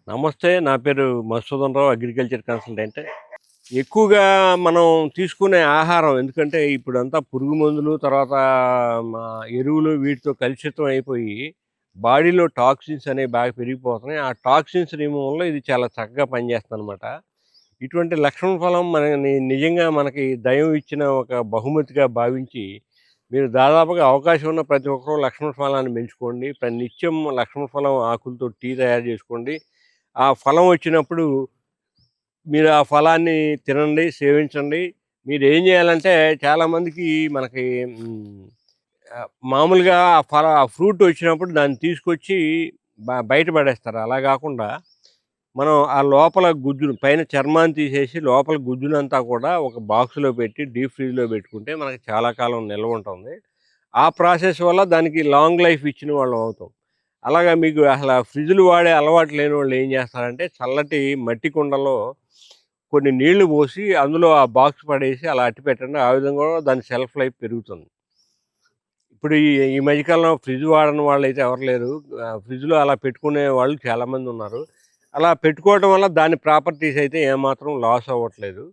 నమస్తే. నా పేరు మధుసూదన్ రావు. Agriculture consultant. ఎక్కువగా మనం తీసుకునే ఆహారం ఎందుకంటే ఇప్పుడంతా పురుగు మందులు, తర్వాత మా ఎరువులు వీటితో కలుషితం అయిపోయి బాడీలో టాక్సిన్స్ అనేవి బాగా పెరిగిపోతున్నాయి. ఆ టాక్సిన్స్ రిమూవల్‌లో ఇది చాలా చక్కగా పనిచేస్తుందనమాట. ఇటువంటి లక్ష్మణ ఫలం నిజంగా మనకి దైవం ఇచ్చిన ఒక బహుమతిగా భావించి, మీరు దాదాపుగా అవకాశం ఉన్న ప్రతి ఒక్కరు లక్ష్మణ ఫలాన్ని పెంచుకోండి. నిత్యం లక్ష్మణ ఫలం ఆకులతో టీ తయారు చేసుకోండి. ఆ ఫలం వచ్చినప్పుడు మీరు ఆ ఫలాన్ని తినండి, సేవించండి. మీరేం జేయాలంటే చాలామందికి మనకి మామూలుగా ఆ ఫ్రూట్ వచ్చినప్పుడు దాన్ని తీసుకొచ్చి బయట పడేస్తారు. అలా గాకుండా మనం ఆ లోపల గుజ్జును పైన చర్మాన్ని తీసేసి లోపల గుజ్జునంతా కూడా ఒక బాక్స్‌లో పెట్టి డీప్ ఫ్రిడ్జ్‌లో పెట్టుకుంటే మనకి చాలా కాలం నిల్వ ఉంటుంది. ఆ ప్రాసెస్ వల్ల దానికి లాంగ్ లైఫ్ ఇచ్చిన వాళ్ళం అవుతాం. అలాగా మీకు అసల ఫ్రిడ్జ్‌లు వాడే అలవాటు లేనోళ్ళు ఏం చేస్తారంటే చల్లటి మట్టి కుండలో కొన్ని నీళ్లు పోసి అందులో ఆ బాక్స్ పడేసి అలా అట్టి పెట్టండి. ఆ విధంగా కూడా దాని షెల్ఫ్ లైఫ్ పెరుగుతుంది. ఇప్పుడు ఈ ఈ మధ్య కాలంలో ఫ్రిడ్జ్ వాడని వాళ్ళైతే ఎవరు లేరు. ఫ్రిడ్జ్‌లో అలా పెట్టుకునే వాళ్ళు చాలామంది ఉన్నారు. అలా పెట్టుకోవడం వల్ల దాని ప్రాపర్టీస్ అయితే ఏమాత్రం లాస్ అవ్వట్లేదు.